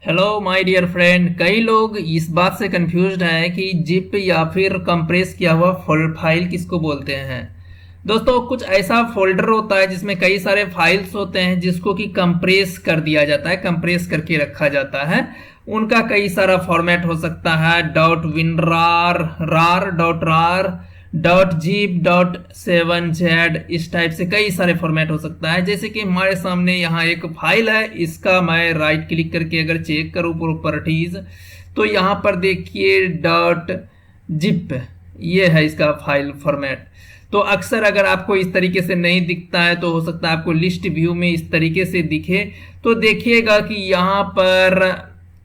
Hello my dear friend. कई लोग इस बात से कंफ्यूज्ड हैं कि जिप या फिर कंप्रेस किया हुआ फाइल किसको बोलते हैं। दोस्तों, कुछ ऐसा फोल्डर होता है जिसमें कई सारे फाइल्स होते हैं जिसको कि कंप्रेस कर दिया जाता है, कंप्रेस करके रखा जाता है। उनका कई सारा फॉर्मेट हो सकता है, डॉट विनरार, रार, डॉट रार, डॉट जीप, डॉट 7z, इस टाइप से कई सारे फॉर्मेट हो सकता है। जैसे कि हमारे सामने यहाँ एक फाइल है, इसका मैं राइट क्लिक करके अगर चेक करूँ प्रॉपर्टीज, तो यहाँ पर देखिए डॉट जिप, ये है इसका फाइल फॉर्मेट। तो अक्सर अगर आपको इस तरीके से नहीं दिखता है तो हो सकता है आपको लिस्ट व्यू में इस तरीके से दिखे। तो देखिएगा कि यहाँ पर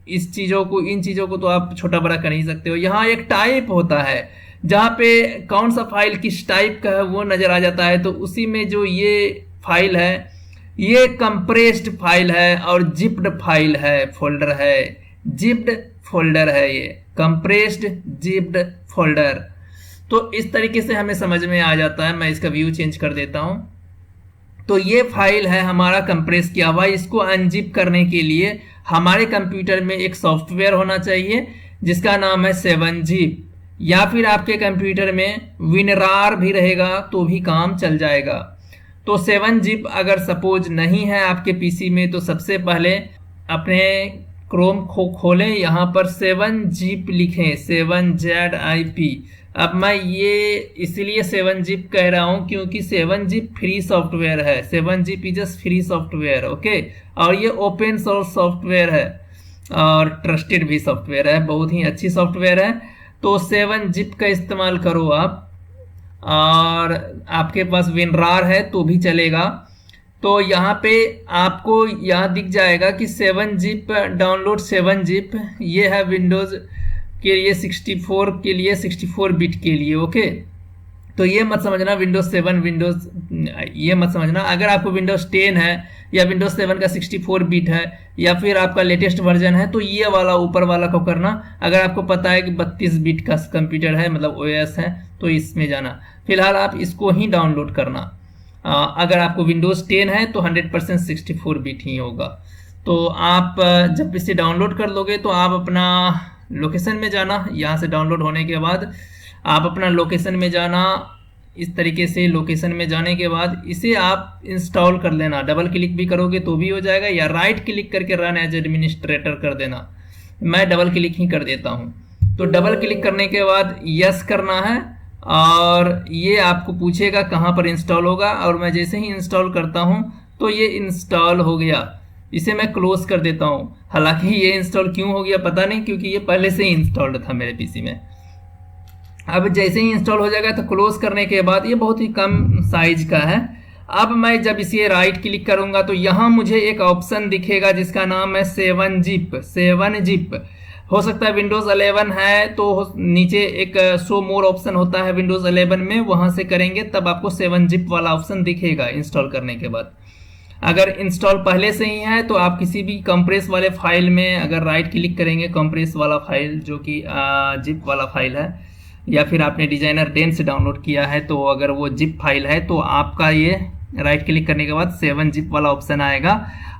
इन चीज़ों को तो आप छोटा बड़ा कर नहीं सकते हो। यहाँ एक टाइप होता है जहाँ पे कौन सा फाइल किस टाइप का है वो नज़र आ जाता है। तो उसी में जो ये फाइल है, ये कंप्रेस्ड फाइल है और जिप्ड फाइल है, फोल्डर है, जिप्ड फोल्डर है, ये कंप्रेस्ड जिप्ड फोल्डर। तो इस तरीके से हमें समझ में आ जाता है। मैं इसका व्यू चेंज कर देता हूँ। तो ये फाइल है हमारा कंप्रेस किया हुआ। इसको अनजिप करने के लिए हमारे कंप्यूटर में एक सॉफ्टवेयर होना चाहिए जिसका नाम है 7zip, या फिर आपके कंप्यूटर में विनरार भी रहेगा तो भी काम चल जाएगा। तो 7zip अगर सपोज नहीं है आपके पीसी में तो सबसे पहले अपने क्रोम खोलें, यहाँ पर 7zip लिखें, 7zip। अब मैं ये इसलिए 7zip कह रहा हूँ क्योंकि 7zip फ्री सॉफ्टवेयर है। 7zip is free software, okay. और ये ओपन सोर्स सॉफ्टवेयर है और ट्रस्टेड भी सॉफ्टवेयर है, बहुत ही अच्छी सॉफ्टवेयर है। तो 7zip का इस्तेमाल करो आप, और आपके पास विनरार है तो भी चलेगा। तो यहाँ पे आपको यहाँ दिख जाएगा कि 7zip डाउनलोड 7zip, ये है विंडोज़ के लिए 64 के लिए, 64 बिट के लिए, ओके। तो ये मत समझना विंडोज़ 7 ये मत समझना। अगर आपको विंडोज़ 10 है या विंडोज़ 7 का 64 बिट है या फिर आपका लेटेस्ट वर्जन है तो ये वाला ऊपर वाला को करना। अगर आपको पता है कि 32 बिट का कंप्यूटर है, मतलब ओएस है, तो इसमें जाना। फिलहाल आप इसको ही डाउनलोड करना। अगर आपको विंडोज़ 10 है तो 100% 64 बिट ही होगा। तो आप जब इसे डाउनलोड कर लोगे तो आप अपना लोकेशन में जाना। यहाँ से डाउनलोड होने के बाद आप अपना लोकेशन में जाना। इस तरीके से लोकेशन में जाने के बाद इसे आप इंस्टॉल कर लेना। डबल क्लिक भी करोगे तो भी हो जाएगा, या राइट क्लिक करके रन एज एडमिनिस्ट्रेटर कर देना। मैं डबल क्लिक ही कर देता हूँ। तो डबल क्लिक करने के बाद यस करना है, और ये आपको पूछेगा कहाँ पर इंस्टॉल होगा, और मैं जैसे ही इंस्टॉल करता हूँ तो ये इंस्टॉल हो गया। इसे मैं क्लोज कर देता हूँ। हालांकि ये इंस्टॉल क्यों हो गया पता नहीं, क्योंकि ये पहले से ही इंस्टॉल्ड था मेरे पीसी में। अब जैसे ही इंस्टॉल हो जाएगा तो क्लोज करने के बाद, ये बहुत ही कम साइज का है। अब मैं जब इसे राइट क्लिक करूंगा तो यहाँ मुझे एक ऑप्शन दिखेगा जिसका नाम है 7zip। हो सकता है विंडोज़ 11 है तो नीचे एक शो मोर ऑप्शन होता है विंडोज़ 11 में, वहाँ से करेंगे तब आपको 7zip वाला ऑप्शन दिखेगा इंस्टॉल करने के बाद। अगर इंस्टॉल पहले से ही है तो आप किसी भी कंप्रेस वाले फाइल में अगर राइट क्लिक करेंगे, कंप्रेस वाला फाइल जो कि जिप वाला फाइल है, या फिर आपने डिजाइनर 10 से डाउनलोड किया है तो अगर वो जिप फाइल है तो आपका ये राइट क्लिक करने के बाद 7zip वाला ऑप्शन आएगा।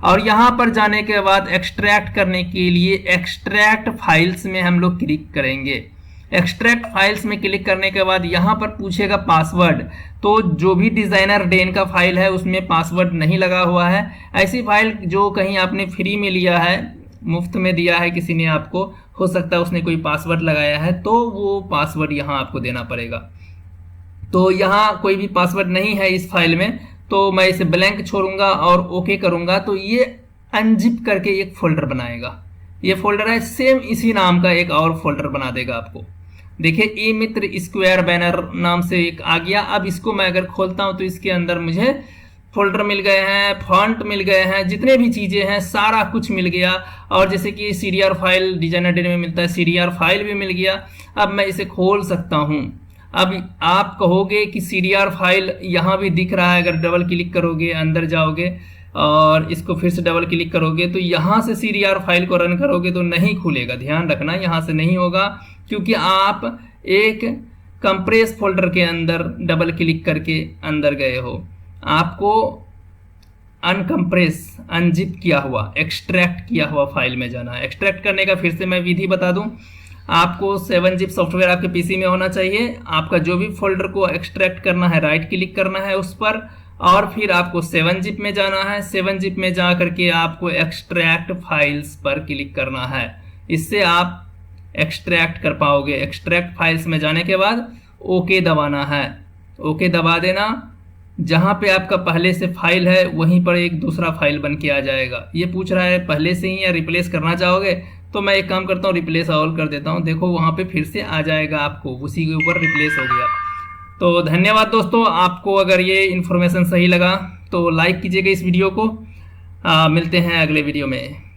और यहाँ पर जाने के बाद एक्सट्रैक्ट करने के लिए एक्सट्रैक्ट फाइल्स में हम लोग क्लिक करेंगे। एक्सट्रैक्ट फाइल्स में क्लिक करने के बाद यहाँ पर पूछेगा पासवर्ड। तो जो भी डिजाइनर 10 का फाइल है उसमें पासवर्ड नहीं लगा हुआ है। ऐसी फाइल जो कहीं आपने फ्री में लिया है, मुफ्त में दिया है किसी ने आपको, हो सकता है उसने कोई पासवर्ड लगाया है, तो वो पासवर्ड यहाँ आपको देना पड़ेगा। तो यहाँ कोई भी पासवर्ड नहीं है इस फाइल में, तो मैं इसे ब्लैंक छोड़ूंगा और ओके करूंगा तो ये अनजिप करके एक फोल्डर बनाएगा। ये फोल्डर है सेम इसी नाम का एक और फोल्डर बना देगा आपको। देखिए ई मित्र स्क्वायर बैनर नाम से एक आ गया। अब इसको मैं अगर खोलता हूं तो इसके अंदर मुझे फोल्डर मिल गए हैं, फॉन्ट मिल गए हैं, जितने भी चीज़ें हैं सारा कुछ मिल गया। और जैसे कि CDR फाइल डिजाइनर 10 में मिलता है, CDR फाइल भी मिल गया। अब मैं इसे खोल सकता हूँ। अब आप कहोगे कि CDR फाइल यहाँ भी दिख रहा है, अगर डबल क्लिक करोगे अंदर जाओगे और इसको फिर से डबल क्लिक करोगे तो यहाँ से CDR फाइल को रन करोगे तो नहीं खुलेगा। ध्यान रखना यहाँ से नहीं होगा, क्योंकि आप एक कंप्रेस फोल्डर के अंदर डबल क्लिक करके अंदर गए हो। आपको अनकम्प्रेस अनजिप किया हुआ एक्सट्रैक्ट किया हुआ फाइल में जाना है। एक्सट्रैक्ट करने का फिर से मैं विधि बता दूं, आपको 7-zip सॉफ्टवेयर आपके पीसी में होना चाहिए। आपका जो भी फोल्डर को एक्सट्रैक्ट करना है राइट क्लिक करना है उस पर, और फिर आपको 7-zip में जाना है। 7-zip में जा करके आपको एक्सट्रैक्ट फाइल्स पर क्लिक करना है, इससे आप एक्सट्रैक्ट कर पाओगे। एक्सट्रैक्ट फाइल्स में जाने के बाद ओके दबाना है, ओके दबा देना। जहां पे आपका पहले से फाइल है वहीं पर एक दूसरा फाइल बन के आ जाएगा। ये पूछ रहा है पहले से ही या रिप्लेस करना चाहोगे, तो मैं एक काम करता हूँ रिप्लेस ऑल कर देता हूँ। देखो वहां पे फिर से आ जाएगा, आपको उसी के ऊपर रिप्लेस हो गया। तो धन्यवाद दोस्तों, आपको अगर ये इन्फॉर्मेशन सही लगा तो लाइक कीजिएगा इस वीडियो को। मिलते हैं अगले वीडियो में।